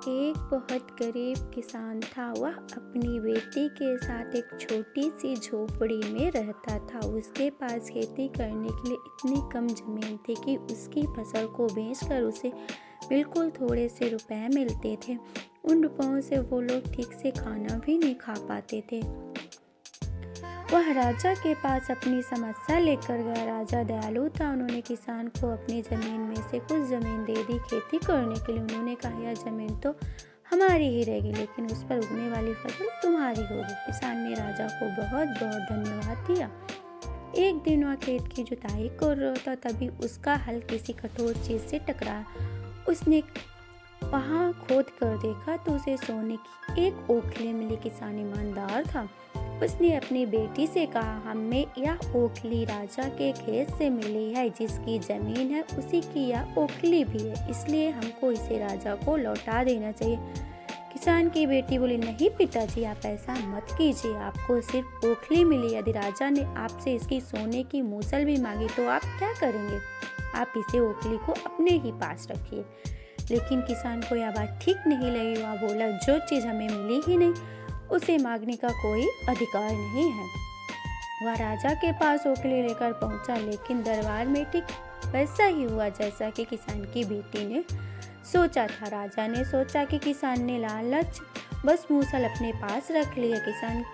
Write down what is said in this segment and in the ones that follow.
एक बहुत गरीब किसान था। वह अपनी बेटी के साथ एक छोटी सी झोपड़ी में रहता था। उसके पास खेती करने के लिए इतनी कम जमीन थी कि उसकी फसल को बेचकर उसे बिल्कुल थोड़े से रुपए मिलते थे। उन रुपयों से वो लोग ठीक से खाना भी नहीं खा पाते थे। वह राजा के पास अपनी समस्या लेकर गया। राजा दयालु था। उन्होंने किसान को अपनी ज़मीन में से कुछ ज़मीन दे दी खेती करने के लिए। उन्होंने कहा, यह ज़मीन तो हमारी ही रहेगी, लेकिन उस पर उगने वाली फसल तुम्हारी होगी। किसान ने राजा को बहुत बहुत धन्यवाद दिया। एक दिन वह खेत की जुताई कर रहा था, तभी उसका हल किसी कठोर चीज़ से टकराया। उसने वहाँ खोद कर देखा तो उसे सोने की एक ओखली मिली। किसान ईमानदार था। उसने अपनी बेटी से कहा, हमें यह ओखली राजा के खेत से मिली है। जिसकी जमीन है उसी की यह ओखली भी है, इसलिए हमको इसे राजा को लौटा देना चाहिए। किसान की बेटी बोली, नहीं पिताजी, आप ऐसा मत कीजिए। आपको सिर्फ ओखली मिली, यदि राजा ने आपसे इसकी सोने की मूसल भी मांगी तो आप क्या करेंगे? आप इसे ओखली को अपने ही पास रखिए। लेकिन किसान को यह बात ठीक नहीं लगी। वह बोला, जो चीज़ हमें मिली ही नहीं उसे मांगने का कोई अधिकार नहीं है। वह राजा के पास ओखली लेकर पहुंचा, लेकिन दरबार में ठीक वैसा ही हुआ जैसा कि किसान की बेटी ने सोचा था। राजा ने सोचा कि किसान ने लालच बस मूसल अपने पास रख लिया। किसान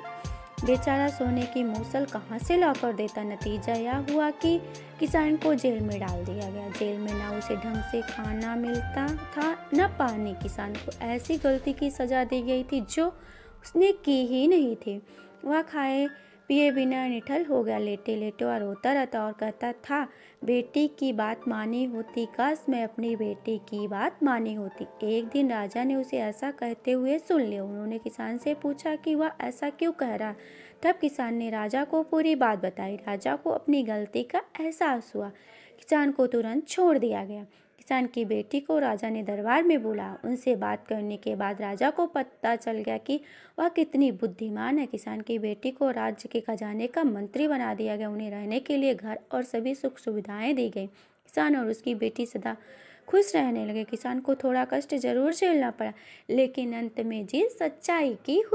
बेचारा सोने की मूसल कहाँ से ला कर देता। नतीजा यह हुआ कि किसान को जेल में डाल दिया गया। जेल में ना उसे ढंग से खाना मिलता था न पानी। किसान को ऐसी गलती की सजा दी गई थी जो उसने की ही नहीं थी। वह खाए पिए बिना निठल हो गया। लेटे लेटे और रोता रहता और कहता था, बेटी की बात मानी होती, काश मैं अपनी बेटी की बात मानी होती। एक दिन राजा ने उसे ऐसा कहते हुए सुन लिया। उन्होंने किसान से पूछा कि वह ऐसा क्यों कह रहा। तब किसान ने राजा को पूरी बात बताई। राजा को अपनी गलती का एहसास हुआ। किसान को तुरंत छोड़ दिया गया। किसान की बेटी को राजा ने दरबार में बुलाया। उनसे बात करने के बाद राजा को पता चल गया कि वह कितनी बुद्धिमान है। किसान की बेटी को राज्य के खजाने का मंत्री बना दिया गया। उन्हें रहने के लिए घर और सभी सुख सुविधाएं दी गई। किसान और उसकी बेटी सदा खुश रहने लगे। किसान को थोड़ा कष्ट जरूर झेलना पड़ा, लेकिन अंत में जीत सच्चाई की हुई।